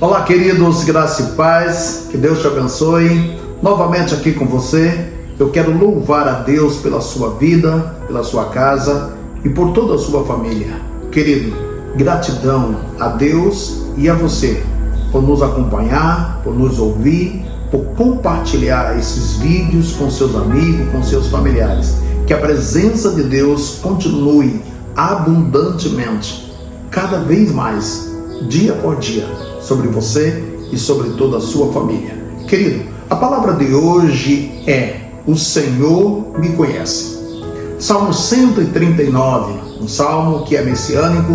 Olá, queridos, graça e paz, que Deus te abençoe. Novamente aqui com você, eu quero louvar a Deus pela sua vida, pela sua casa e por toda a sua família. Querido, gratidão a Deus e a você por nos acompanhar, por nos ouvir, por compartilhar esses vídeos com seus amigos, com seus familiares. Que a presença de Deus continue abundantemente, cada vez mais, dia por dia, sobre você e sobre toda a sua família. Querido, a palavra de hoje é: o Senhor me conhece. Salmo 139, um salmo que é messiânico,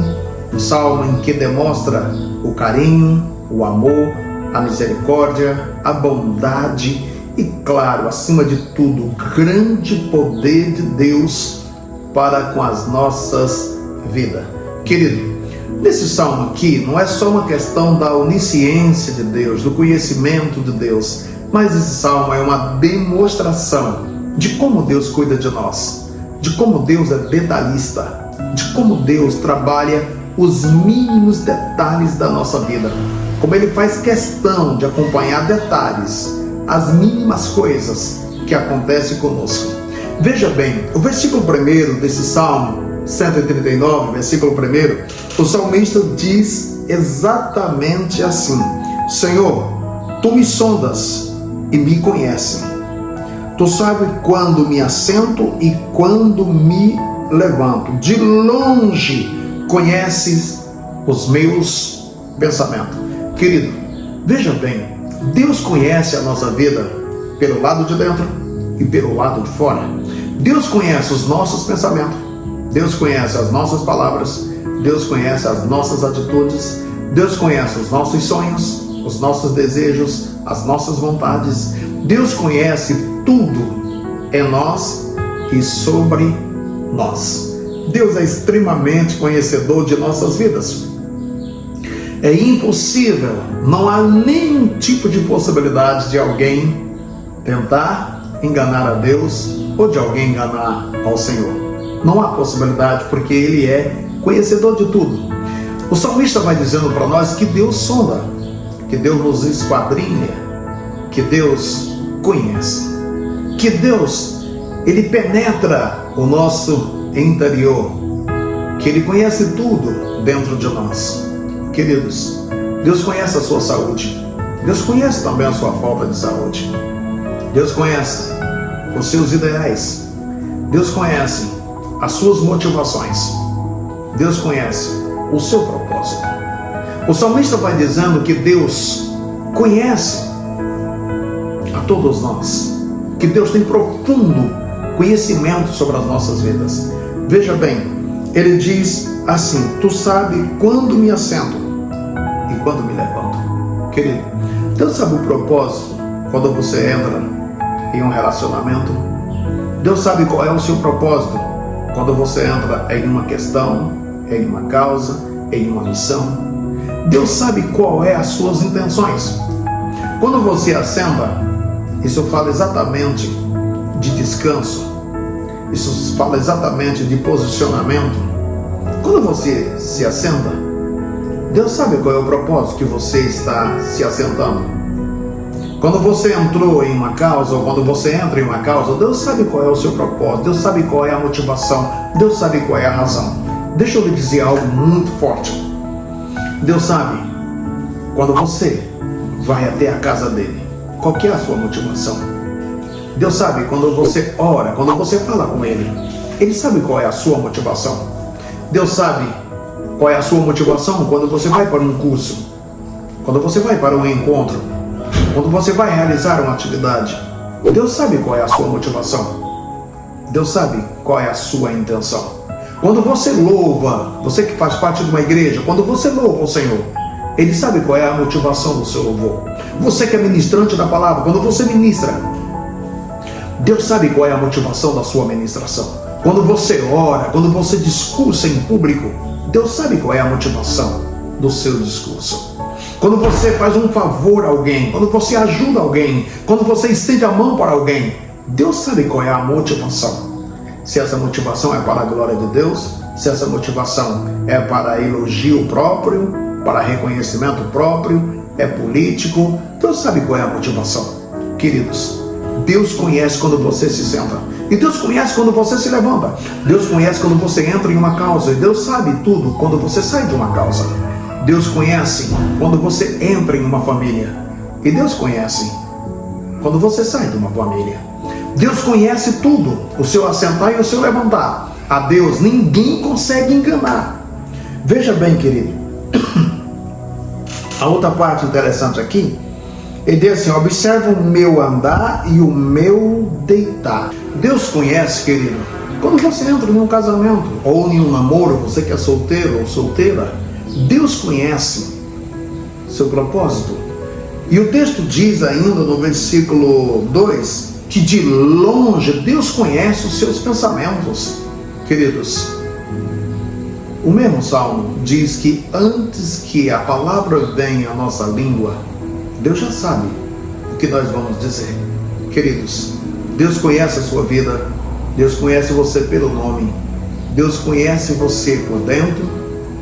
um salmo em que demonstra o carinho, o amor, a misericórdia, a bondade e, claro, acima de tudo, o grande poder de Deus para com as nossas vidas. Querido, nesse salmo aqui não é só uma questão da onisciência de Deus, do conhecimento de Deus, mas esse salmo é uma demonstração de como Deus cuida de nós, de como Deus é detalhista, de como Deus trabalha os mínimos detalhes da nossa vida, como Ele faz questão de acompanhar detalhes, as mínimas coisas que acontecem conosco. Veja bem, o versículo 1 desse salmo 139, versículo 1, o salmista diz exatamente assim: Senhor, Tu me sondas e me conheces. Tu sabes quando me assento e quando me levanto. De longe conheces os meus pensamentos. Querido, veja bem, Deus conhece a nossa vida pelo lado de dentro e pelo lado de fora. Deus conhece os nossos pensamentos. Deus conhece as nossas palavras, Deus conhece as nossas atitudes, Deus conhece os nossos sonhos, os nossos desejos, as nossas vontades. Deus conhece tudo em nós e sobre nós. Deus é extremamente conhecedor de nossas vidas. É impossível, não há nenhum tipo de possibilidade de alguém tentar enganar a Deus ou de alguém enganar ao Senhor. Não há possibilidade, porque Ele é conhecedor de tudo. O salmista vai dizendo para nós que Deus sonda, que Deus nos esquadrinha, que Deus conhece, que Deus, Ele penetra o nosso interior, que Ele conhece tudo dentro de nós. Queridos, Deus conhece a sua saúde, Deus conhece também a sua falta de saúde, Deus conhece os seus ideais, Deus conhece as suas motivações, Deus conhece o seu propósito. O salmista vai dizendo que Deus conhece a todos nós, que Deus tem profundo conhecimento sobre as nossas vidas. Veja bem, ele diz assim: Tu sabes quando me assento e quando me levanto. Querido, Deus sabe o propósito quando você entra em um relacionamento. Deus sabe qual é o seu propósito quando você entra em uma questão, em uma causa, em uma missão. Deus sabe qual é as suas intenções. Quando você assenta, isso fala exatamente de descanso, isso fala exatamente de posicionamento. Quando você se assenta, Deus sabe qual é o propósito que você está se assentando. Quando você entrou em uma causa, ou quando você entra em uma causa, Deus sabe qual é o seu propósito, Deus sabe qual é a motivação, Deus sabe qual é a razão. Deixa eu lhe dizer algo muito forte. Deus sabe quando você vai até a casa dele, qual que é a sua motivação. Deus sabe quando você ora, quando você fala com ele, ele sabe qual é a sua motivação. Deus sabe qual é a sua motivação quando você vai para um curso, quando você vai para um encontro, quando você vai realizar uma atividade. Deus sabe qual é a sua motivação. Deus sabe qual é a sua intenção. Quando você louva, você que faz parte de uma igreja, quando você louva o Senhor, Ele sabe qual é a motivação do seu louvor. Você que é ministrante da palavra, quando você ministra, Deus sabe qual é a motivação da sua ministração. Quando você ora, quando você discursa em público, Deus sabe qual é a motivação do seu discurso. Quando você faz um favor a alguém, quando você ajuda alguém, quando você estende a mão para alguém, Deus sabe qual é a motivação. Se essa motivação é para a glória de Deus, se essa motivação é para elogio próprio, para reconhecimento próprio, é político. Deus sabe qual é a motivação. Queridos, Deus conhece quando você se senta. E Deus conhece quando você se levanta. Deus conhece quando você entra em uma causa. E Deus sabe tudo quando você sai de uma causa. Deus conhece quando você entra em uma família. E Deus conhece quando você sai de uma família. Deus conhece tudo, o seu assentar e o seu levantar. A Deus ninguém consegue enganar. Veja bem, querido. A outra parte interessante aqui, ele diz assim: observa o meu andar e o meu deitar. Deus conhece, querido, quando você entra em um casamento ou em um namoro, você que é solteiro ou solteira, Deus conhece seu propósito. E o texto diz ainda no versículo 2 que de longe Deus conhece os seus pensamentos. Queridos, o mesmo Salmo diz que antes que a palavra venha à nossa língua, Deus já sabe o que nós vamos dizer. Queridos, Deus conhece a sua vida, Deus conhece você pelo nome, Deus conhece você por dentro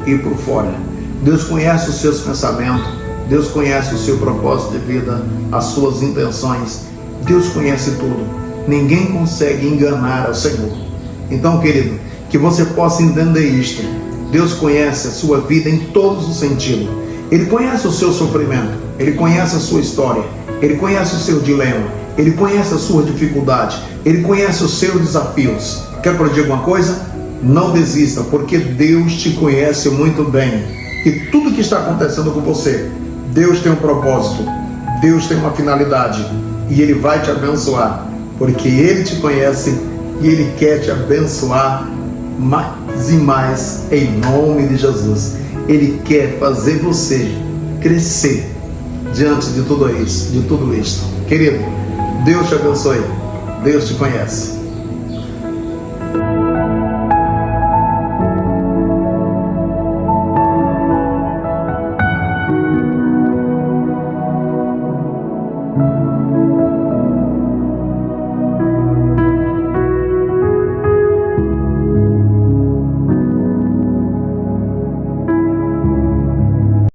e por fora. Deus conhece os seus pensamentos, Deus conhece o seu propósito de vida, as suas intenções. Deus conhece tudo. Ninguém consegue enganar ao Senhor. Então, querido, que você possa entender isto. Deus conhece a sua vida em todos os sentidos. Ele conhece o seu sofrimento, Ele conhece a sua história, Ele conhece o seu dilema, Ele conhece a sua dificuldade, Ele conhece os seus desafios. Quer que eu diga uma coisa? Não desista, porque Deus te conhece muito bem. E tudo que está acontecendo com você, Deus tem um propósito, Deus tem uma finalidade, e Ele vai te abençoar, porque Ele te conhece e Ele quer te abençoar mais e mais, em nome de Jesus. Ele quer fazer você crescer diante de tudo isso, de tudo isto. Querido, Deus te abençoe, Deus te conhece.